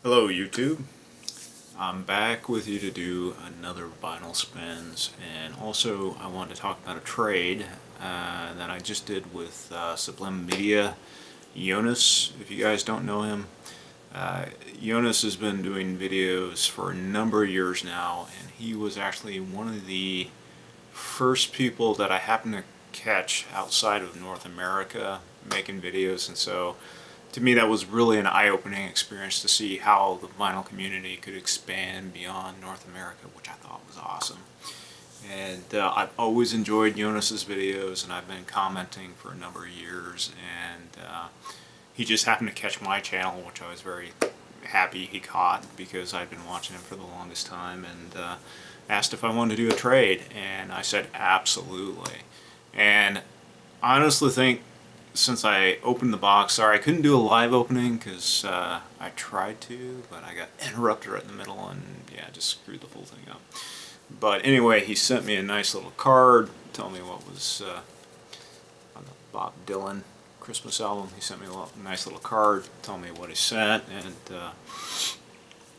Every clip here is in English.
Hello YouTube, I'm back with you to do another vinyl spins, and also I want to talk about a trade that I just did with SublimMedia. Jonas, if you guys don't know him, Jonas has been doing videos for a number of years now, and he was actually one of the first people that I happened to catch outside of North America making videos, and so to me that was really an eye-opening experience to see how the vinyl community could expand beyond North America, which I thought was awesome. And I've always enjoyed Jonas's videos, and I've been commenting for a number of years, and he just happened to catch my channel, which I was very happy he caught because I'd been watching him for the longest time, and asked if I wanted to do a trade, and I said absolutely. And I honestly think since I opened the box, sorry I couldn't do a live opening because I tried to, but I got interrupted right in the middle and yeah, just screwed the whole thing up. But anyway, he sent me a nice little card telling me what was on the Bob Dylan Christmas album. He sent me a nice little card telling me what he sent, and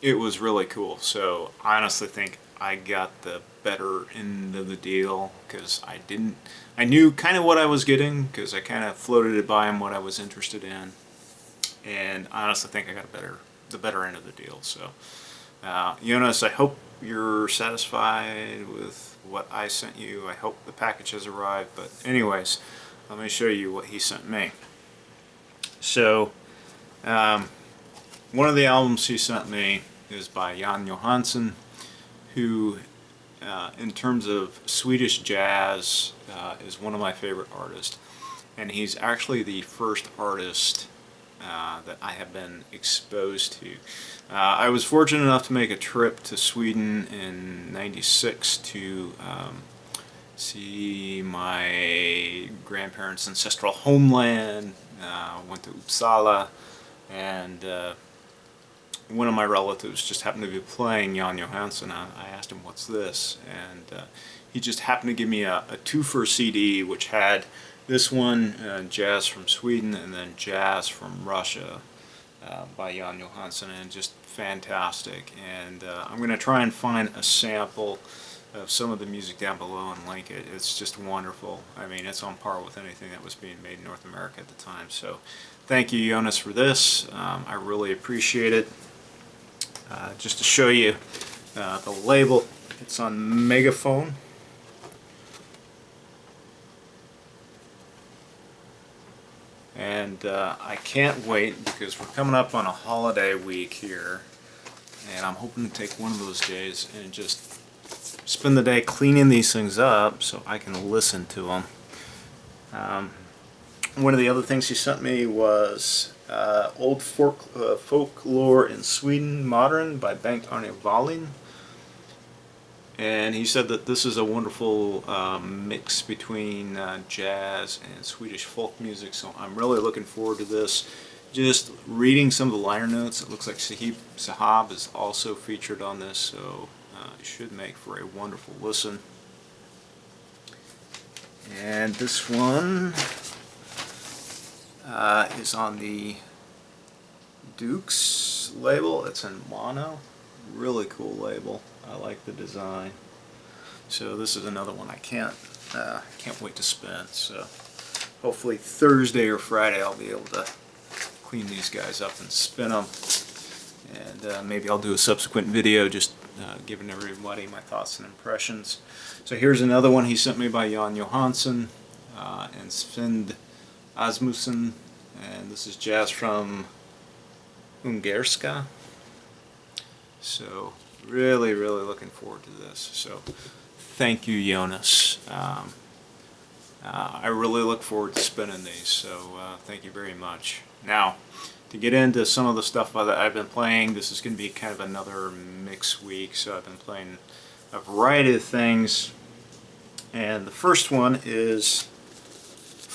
it was really cool. So I honestly think I got the better end of the deal because I knew kind of what I was getting because I kind of floated it by him what I was interested in, and I honestly think I got the better end of the deal. So Jonas, I hope you're satisfied with what I sent you. I hope the package has arrived, but anyways, let me show you what he sent me. So one of the albums he sent me is by Johansson, who in terms of Swedish jazz is one of my favorite artists, and he's actually the first artist that I have been exposed to. I was fortunate enough to make a trip to Sweden in '96 to see my grandparents' ancestral homeland. Went to Uppsala, and one of my relatives just happened to be playing Jan Johansson. I asked him, what's this? And he just happened to give me a two-for CD, which had this one, Jazz from Sweden, and then Jazz from Russia by Jan Johansson, and just fantastic. And I'm going to try and find a sample of some of the music down below and link it. It's just wonderful. I mean, it's on par with anything that was being made in North America at the time. So thank you, Jonas, for this. I really appreciate it. Just to show you the label, it's on Megaphone. And I can't wait because we're coming up on a holiday week here, and I'm hoping to take one of those days and just spend the day cleaning these things up so I can listen to them. One of the other things he sent me was Old Folklore in Sweden Modern by Bengt Arne Wallin, and he said that this is a wonderful mix between jazz and Swedish folk music, so I'm really looking forward to this. Just reading some of the liner notes, it looks like Sahab is also featured on this, so it should make for a wonderful listen. And this one is on the Dukes label. It's in mono. Really cool label. I like the design. So this is another one I can't wait to spin. So hopefully Thursday or Friday I'll be able to clean these guys up and spin them. And maybe I'll do a subsequent video just giving everybody my thoughts and impressions. So here's another one he sent me by Jan Johansson and Sven Asmussen, and this is Jazz from Ungerska. So really looking forward to this. So thank you, Jonas. I really look forward to spinning these, so thank you very much. Now, to get into some of the stuff that I've been playing, this is going to be kind of another mix week, so I've been playing a variety of things, and the first one is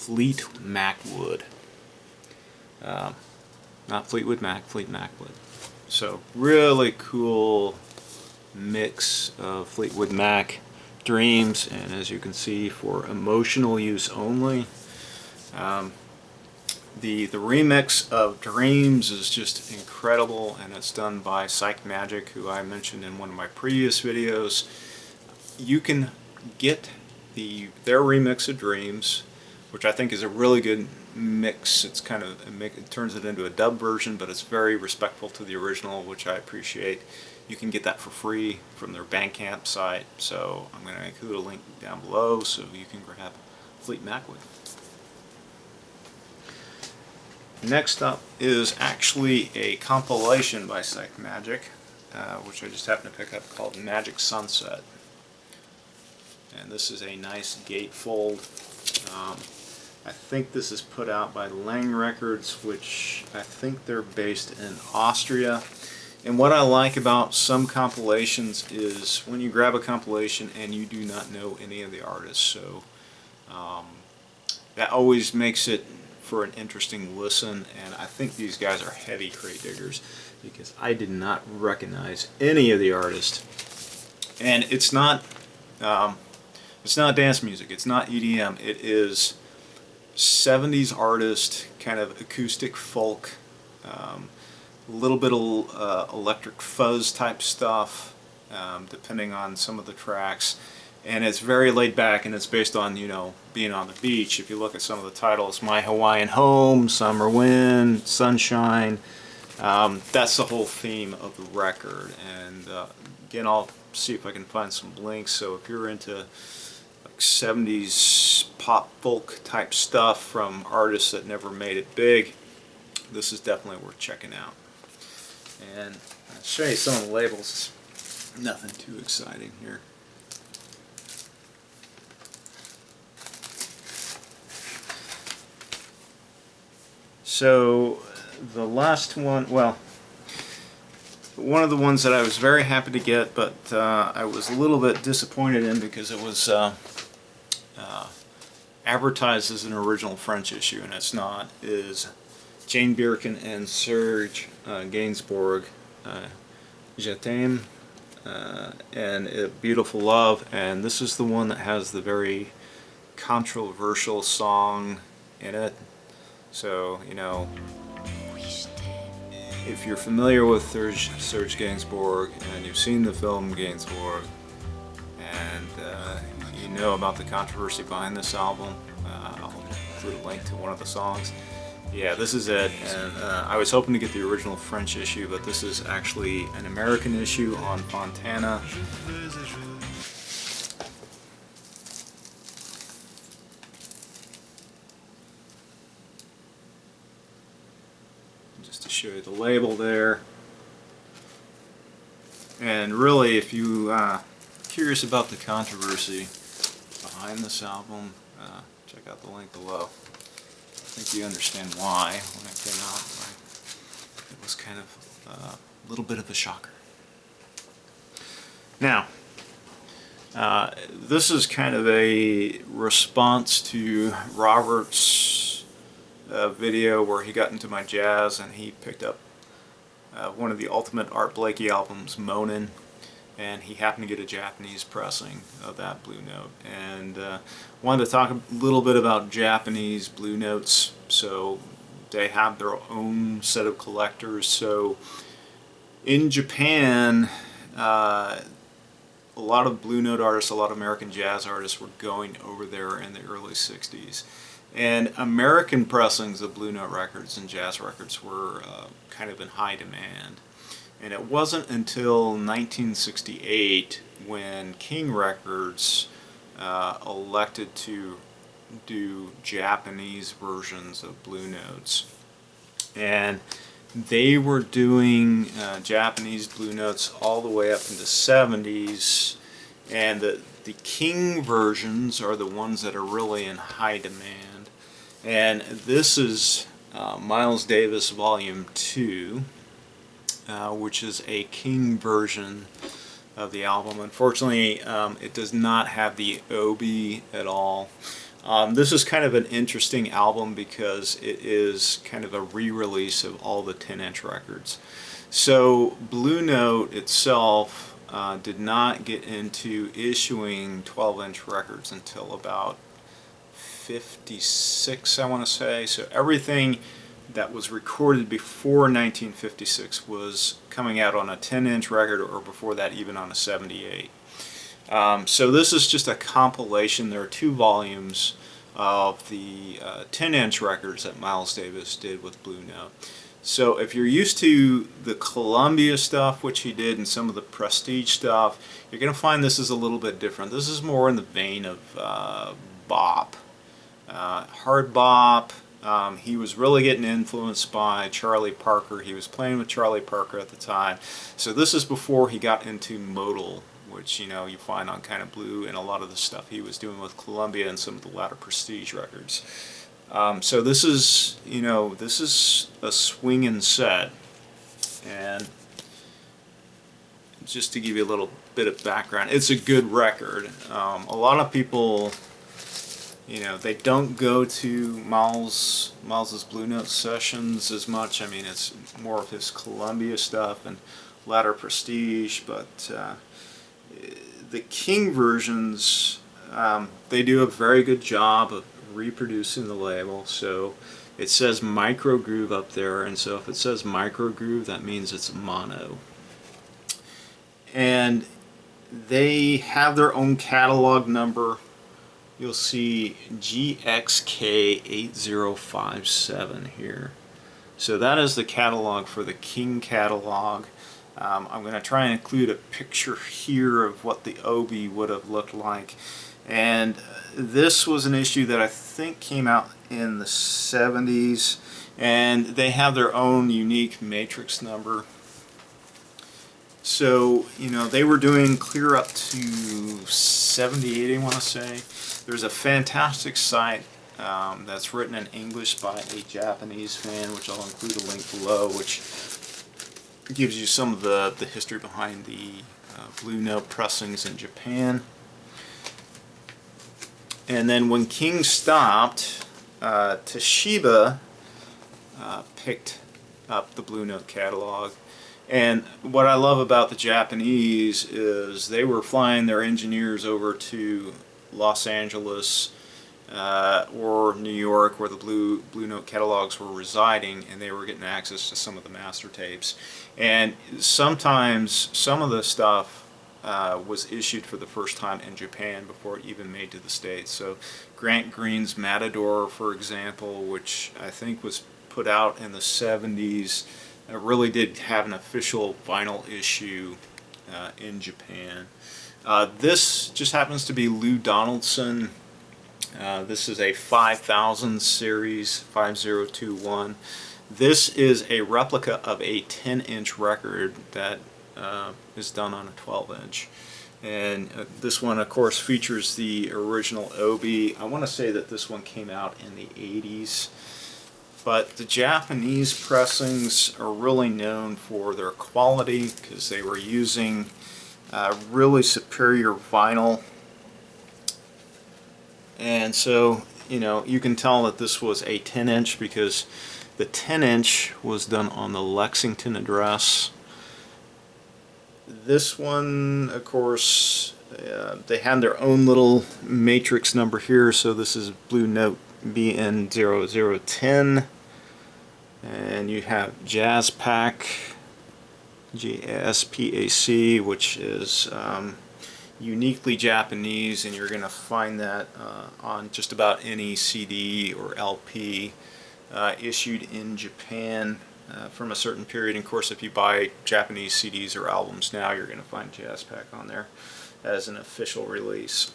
Fleetmac wood. Not Fleetwood Mac, Fleetmac wood. So really cool mix of Fleetwood Mac Dreams, and as you can see, for emotional use only. The remix of Dreams is just incredible, and it's done by Psychemagik, who I mentioned in one of my previous videos. You can get their remix of Dreams, which I think is a really good mix. It's kind of it turns it into a dub version, but it's very respectful to the original, which I appreciate. You can get that for free from their Bandcamp site, so I'm going to include a link down below so you can grab Fleetmac with. Next up is actually a compilation by Psychemagik, which I just happened to pick up, called Magic Sunset. And this is a nice gatefold. I think this is put out by Lang Records, which I think they're based in Austria. And what I like about some compilations is when you grab a compilation and you do not know any of the artists, so that always makes it for an interesting listen. And I think these guys are heavy crate diggers, because I did not recognize any of the artists. And it's not dance music, it's not EDM, it is 70s artist, kind of acoustic folk, a little bit of electric fuzz type stuff, depending on some of the tracks. And it's very laid back, and it's based on, you know, being on the beach. If you look at some of the titles, My Hawaiian Home, Summer Wind, Sunshine, that's the whole theme of the record. And again, I'll see if I can find some links. So if you're into like 70s pop folk type stuff from artists that never made it big, this is definitely worth checking out. And I'll show you some of the labels. Nothing too exciting here. So the last one, well, one of the ones that I was very happy to get, but I was a little bit disappointed in because it was advertised as an original French issue, and it's not, is Jane Birkin and Serge Gainsbourg, Je t'aime, and Beautiful Love. And this is the one that has the very controversial song in it. So, you know, if you're familiar with Serge Gainsbourg and you've seen the film Gainsbourg, and you know about the controversy behind this album, I'll include a link to one of the songs. Yeah, this is it. And I was hoping to get the original French issue, but this is actually an American issue on Fontana. Just to show you the label there. And really, if you curious about the controversy behind this album, check out the link below. I think you understand why when it came out. It was kind of a little bit of a shocker. Now, this is kind of a response to Robert's video where he got into my jazz and he picked up one of the Ultimate Art Blakey albums, Monin, and he happened to get a Japanese pressing of that Blue Note. And wanted to talk a little bit about Japanese Blue Notes. So they have their own set of collectors. So in Japan, a lot of Blue Note artists, a lot of American jazz artists were going over there in the early 60s. And American pressings of Blue Note records and jazz records were kind of in high demand. And it wasn't until 1968 when King Records elected to do Japanese versions of Blue Notes. And they were doing Japanese Blue Notes all the way up into the 70s, and the King versions are the ones that are really in high demand. And this is Miles Davis Volume 2, which is a King version of the album. Unfortunately, it does not have the obi at all. This is kind of an interesting album because it is kind of a re-release of all the 10-inch records. So Blue Note itself did not get into issuing 12-inch records until about 1956, I want to say. So everything that was recorded before 1956 was coming out on a 10-inch record, or before that even on a 78. So this is just a compilation. There are 2 volumes of the 10-inch records that Miles Davis did with Blue Note. So if you're used to the Columbia stuff, which he did, and some of the Prestige stuff, you're going to find this is a little bit different. This is more in the vein of bop, hard bop. He was really getting influenced by Charlie Parker. He was playing with Charlie Parker at the time. So this is before he got into modal, which, you know, you find on Kind of Blue and a lot of the stuff he was doing with Columbia and some of the latter Prestige records. So this is, you know, this is a swinging set. And just to give you a little bit of background, it's a good record. A lot of people, you know, they don't go to Miles's Blue Note sessions as much. I mean, it's more of his Columbia stuff and latter Prestige, but the King versions, they do a very good job of reproducing the label. So it says micro groove up there, and so if it says micro groove, that means it's mono. And they have their own catalog number. You'll see GXK8057 here. So that is the catalog for the King catalog. I'm going to try and include a picture here of what the Obi would have looked like. And this was an issue that I think came out in the 70s, and they have their own unique matrix number. So, you know, they were doing clear up to 78, I want to say. There's a fantastic site that's written in English by a Japanese fan, which I'll include a link below, which gives you some of the history behind the Blue Note pressings in Japan. And then when King stopped, Toshiba picked up the Blue Note catalog. And what I love about the Japanese is they were flying their engineers over to Los Angeles or New York, where the Blue Note catalogs were residing, and they were getting access to some of the master tapes. And sometimes some of the stuff was issued for the first time in Japan before it even made to the States. So Grant Green's Matador, for example, which I think was put out in the 70s, really did have an official vinyl issue in Japan. This just happens to be Lou Donaldson. This is a 5000 series, 5021. This is a replica of a 10-inch record that is done on a 12-inch. And this one, of course, features the original Obi. I want to say that this one came out in the 80s. But the Japanese pressings are really known for their quality, because they were using really superior vinyl. And so, you know, you can tell that this was a 10-inch because the 10-inch was done on the Lexington address. This one, of course, they had their own little matrix number here, so this is Blue Note BN0010, and you have JazzPac, JSPAC, which is uniquely Japanese, and you're going to find that on just about any CD or LP issued in Japan from a certain period. And of course, if you buy Japanese CDs or albums now, you're going to find JazzPac on there as an official release.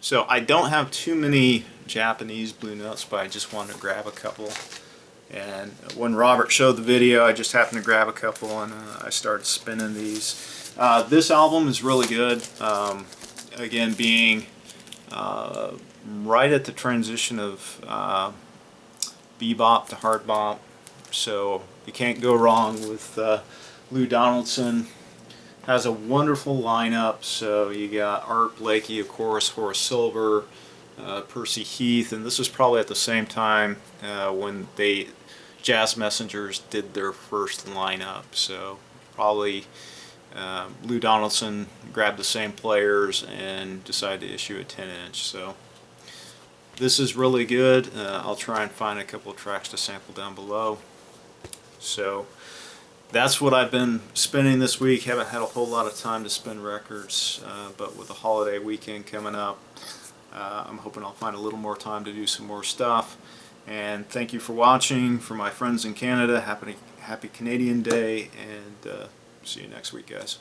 So I don't have too many Japanese Blue Notes, but I just wanted to grab a couple. And when Robert showed the video, I just happened to grab a couple, and I started spinning these. This album is really good. Again, being right at the transition of bebop to hard bop, so you can't go wrong with Lou Donaldson. Has a wonderful lineup. So you got Art Blakey, of course, Horace Silver, Percy Heath, and this was probably at the same time when Jazz Messengers did their first lineup. So probably Lou Donaldson grabbed the same players and decided to issue a 10-inch. So this is really good. I'll try and find a couple of tracks to sample down below. So that's what I've been spinning this week. Haven't had a whole lot of time to spin records, but with the holiday weekend coming up, I'm hoping I'll find a little more time to do some more stuff. And thank you for watching. For my friends in Canada, happy Canadian Day, and see you next week, guys.